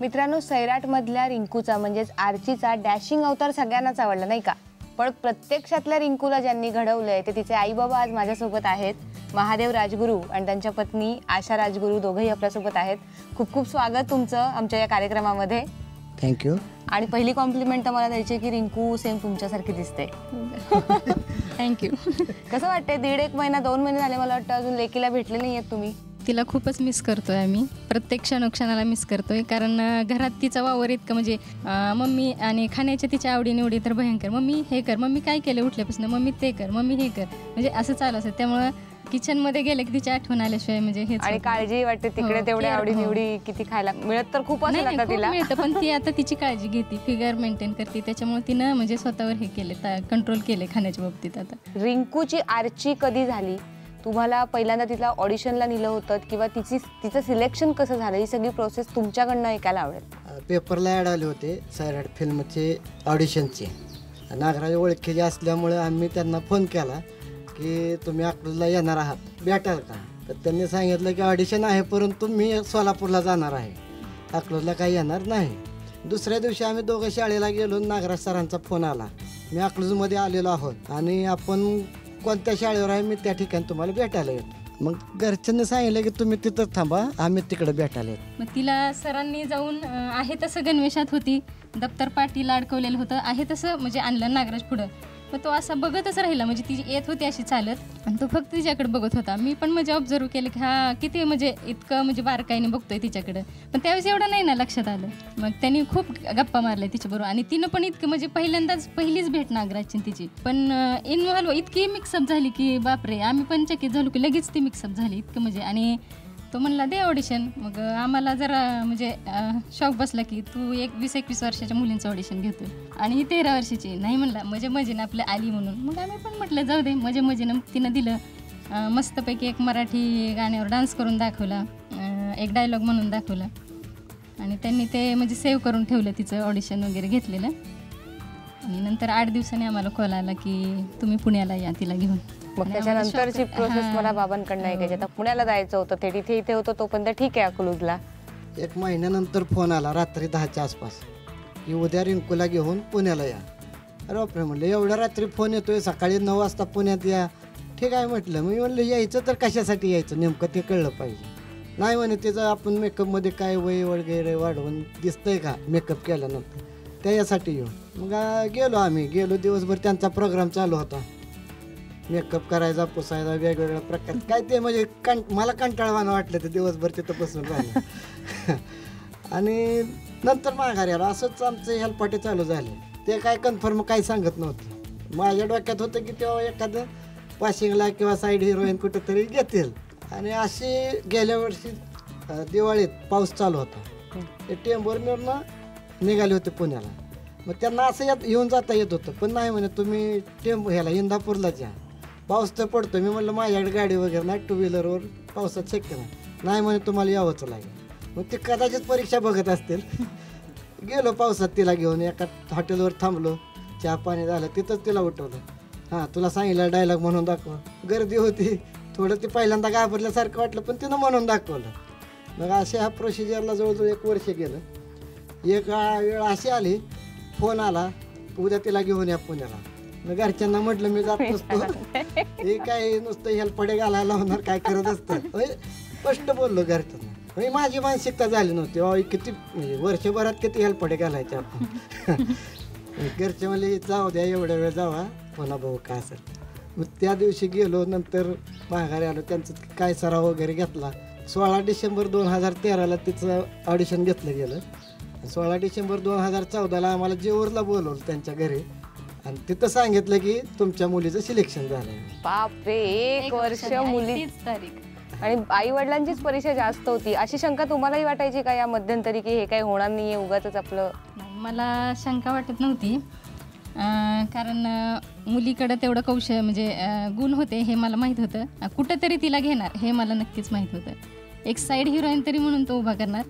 मित्रांनो, सैराटमधल्या रिंकूचा म्हणजेच आर्चीचा डॅशिंग अवतार सगळ्यांनाच आवडला नाही का? पण प्रत्यक्षातल्या रिंकूला ज्यांनी घडवलंय ते तिचे आई बाबा आज माझ्यासोबत आहेत. महादेव राजगुरू आणि त्यांच्या पत्नी आशा राजगुरू दोघंही आपल्यासोबत आहेत. खूप खूप स्वागत तुमचं आमच्या या कार्यक्रमामध्ये. थँक्यू. आणि पहिली कॉम्प्लिमेंट तर मला द्यायची की रिंकू सेम तुमच्यासारखी दिसते. थँक्यू. कसं वाटतंय? 1.5 महिना 2 महिने झाले मला वाटतं अजून लेकीला भेटले नाही आहेत तुम्ही. तिला खूपच मिस करतोय आम्ही, प्रत्येक क्षणाला मिस करतोय. कारण घरात तिचा वावर इतकं म्हणजे मम्मी आणि खाण्याच्या तिच्या आवडीनिवडी तर भयंकर. मम्मी हे कर, मम्मी काय केलं उठल्यापासून, मम्मी ते कर, मम्मी हे कर, म्हणजे असं चालू असतं. त्यामुळं किचनमध्ये गेले की तिची आठवण आल्याशिवाय म्हणजे हे. आणि काळजी वाटते तिकडे तेवढ्या आवडीनिवडी किती खायला मिळत तर खूप असेल आता तिला. मिळतं, पण ती आता तिची काळजी घेते, फिगर मेंटेन करते, त्याच्यामुळे तिनं म्हणजे स्वतःवर हे केले, कंट्रोल केले खाण्याच्या बाबतीत. आता रिंकूची आर्ची कधी झाली? तुम्हाला पहिल्यांदा तिला ऑडिशनला नेलं होतं किंवा तिचं सिलेक्शन कसं झालं? ही सगळी प्रोसेस तुमच्याकडनं ऐकायला आवडेल. पेपरला ॲड आले होते सैराट फिल्मचे ऑडिशनचे. नागराज ओळखीचे असल्यामुळे आम्ही त्यांना फोन केला की तुम्ही अकलूजला येणार आहात, भेटाल का? तर त्यांनी सांगितलं की ऑडिशन आहे परंतु मी सोलापूरला जाणार आहे, अकलूजला काही येणार नाही. दुसऱ्या दिवशी आम्ही दोघं शाळेला गेलो. नागराज सरांचा फोन आला, मी अकलूजमध्ये आलेलो आहोत आणि आपण कोणत्या शाळेवर आहे, मी त्या ठिकाणी तुम्हाला भेटायला येतो. मग घरच्यांनी सांगितलं की तुम्ही तिथं थांबा, आम्ही तिकडे भेटायला येतो. मग तिला सरांनी जाऊन आहे तसं गणवेशात होती, दप्तर पाठीला अडकवलेलं होतं, आहे तसं म्हणजे आणलं नागराज पुढं. मग तो असा बघतच राहिला, म्हणजे ती येत होती अशी चालत आणि तो फक्त तिच्याकडे बघत होता. मी पण म्हणजे ऑब्झर्व केलं की हा किती म्हणजे इतकं म्हणजे बारकाईने बघतोय तिच्याकडं, पण त्यावेळेस एवढं नाही ना लक्षात आलं. मग त्यांनी खूप गप्पा मारल्या तिच्याबरोबर आणि तिनं पण इतकं म्हणजे पहिलीच भेट नागराजची तिची, पण इन्व्हॉल्व इतकी मिक्सअप झाली की बापरे, आम्ही पण चकित झालो की लगेच ती मिक्सअप झाली इतकं म्हणजे. आणि तो म्हणला दे ऑडिशन. मग आम्हाला जरा म्हणजे शॉक बसला की तू 20-21 वर्षाच्या मुलींचं ऑडिशन घेतोय आणि ही 13 वर्षाची. नाही म्हणला मजेनं आपलं आली म्हणून. मग आम्ही पण म्हटलं जाऊ दे, मजेनं तिनं दिलं. मस्तपैकी एक मराठी गाण्यावर डान्स करून दाखवला, एक डायलॉग म्हणून दाखवला आणि त्यांनी ते म्हणजे सेव्ह करून ठेवलं तिचं ऑडिशन वगैरे घेतलेलं. आणि नंतर 8 दिवसांनी आम्हाला कॉल आला की तुम्ही पुण्याला या तिला घेऊन. मग त्याच्यानंतरची प्रोसेस मला बाबांकडनं ऐकायची. आता पुण्याला जायचं होतं, ते इथे होतं तोपर्यंत ठीक आहे अकलूजला. 1 महिन्यानंतर फोन आला रात्री 10च्या आसपास की उद्या रिंकूला घेऊन पुण्याला या. अरे बापरे म्हणलं, एवढ्या रात्री फोन येतोय, सकाळी 9 वाजता पुण्यात या. ठीक आहे म्हटलं. मी म्हणलं यायचं तर कशासाठी यायचं नेमकं ते कळलं पाहिजे. नाही म्हणे त्याचं आपण मेकअपमध्ये काय वय वगैरे वाढवून दिसतंय का मेकअप केल्यानंतर, त्याच्यासाठी येऊ. मग गेलो आम्ही. दिवसभर त्यांचा प्रोग्राम चालू होता, मेकअप करायचा, पुसायचा, वेगवेगळ्या प्रकार काय ते म्हणजे मला कंटाळवाणं वाटलं ते दिवसभर तिथं बसून राहिलं. आणि नंतर माघारी आलो. असंच आमचं हेलपाटे चालू झाले. ते काय कन्फर्म काही सांगत नव्हते. माझ्या डोक्यात होतं की तेव्हा एखादं पाशिंगला किंवा साईड हिरोईन कुठंतरी घेतील. आणि अशी गेल्या वर्षी दिवाळीत पाऊस चालू होता, ते टेंभूरवरनं निघाले होते पुण्याला. मग त्यांना असं येऊन जाता येत होतं, पण नाही म्हणे तुम्ही ह्याला इंदापूरलाच या, पाऊस तर पडतो. मी म्हणलं माझ्याकडे गाडी वगैरे नाही, 2 व्हीलरवर पावसात शक्य नाही म्हणे तुम्हाला यावंच लागेल. मग ते कदाचित परीक्षा बघत असतील. गेलो पावसात तिला घेऊन, एका हॉटेलवर थांबलो, चहा पाणी झालं, तिथंच तिला उठवलं. हां तुला सांगितलं डायलॉग म्हणून दाखव. गर्दी होती, थोडं ते पहिल्यांदा घाबरल्यासारखं वाटलं, पण तिनं म्हणून दाखवलं. मग अशा ह्या प्रोसिजरला जवळजवळ 1 वर्ष गेलं. एक वेळ अशी आली, फोन आला उद्या तिला घेऊन या पुण्याला. मग घरच्यांना म्हटलं मी जात नसतो, हे काय नुसतं हेलपडे घालायला होणार, काय करत असतं. स्पष्ट बोललो घरच्यांना. म्हणजे माझी मानसिकता झाली नव्हती किती म्हणजे वर्षभरात किती हेलपडे घालायचे आपण. घरचे म्हणले जाऊ द्या, एवढ्या वेळ जावा, पुन्हा बघू काय असेल. मग त्या दिवशी गेलो. नंतर माघारी आलो. त्यांचं काय सराव वगैरे घेतला. 16 डिसेंबर 2013ला तिचं ऑडिशन घेतलं गेलं. 16 डिसेंबर 2014ला आम्हाला जेऊरला बोलवलं त्यांच्या घरी आणि तिथं सांगितलं की तुमच्या मुलीचं सिलेक्शन झालंय. बापरे, 1 वर्ष मुली तारीख. आणि आई वडिलांचीच परीक्षा जास्त होती. अशी शंका तुम्हालाही वाटायची का या मध्यंतरी की हे काही होणार नाहीये, उगाच आपलं? मला शंका वाटत नव्हती, कारण मुलीकडं तेवढं कौशल्य म्हणजे गुण होते हे मला माहीत होतं. कुठंतरी तिला घेणार हे मला नक्कीच माहीत होतं. एक साईड हिरोईन तरी म्हणून तो उभा करणार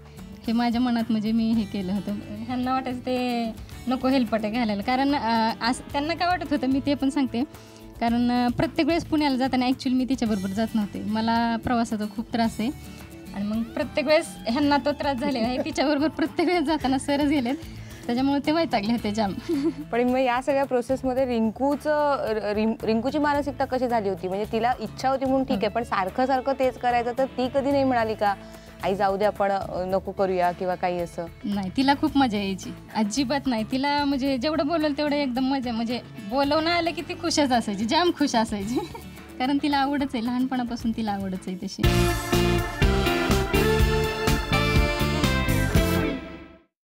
हे माझ्या मनात म्हणजे मी हे केलं होतं. ह्यांना वाटायचं ते नको हेलपटे घालायला, कारण असं त्यांना काय वाटत होतं मी ते पण सांगते. कारण प्रत्येक वेळेस पुण्याला जाताना ॲक्च्युली मी तिच्याबरोबर जात नव्हते. मला प्रवासाचा खूप त्रास आहे आणि मग प्रत्येक वेळेस ह्यांना तो त्रास झालेला आहे, तिच्याबरोबर प्रत्येक वेळेस जाताना सरच गेलेत, त्याच्यामुळे ते वैतागले होते जाम. पण मग या सगळ्या प्रोसेसमध्ये रिंकूची मानसिकता कशी झाली होती? म्हणजे तिला इच्छा होती म्हणून ठीक आहे, पण सारखं सारखं तेच करायचं, तर ती कधी नाही म्हणाली का आई जाऊ दे आपण नको करूया किंवा काही असं? नाही, तिला खूप मजा यायची, अजिबात नाही. तिला म्हणजे जेवढं बोलवलं तेवढं एकदम मजा, म्हणजे बोलवणं आलं की ती खुशच असायची, जाम खुश असायची. कारण तिला आवडच आहे, लहानपणापासून तिला आवडच आहे तशी.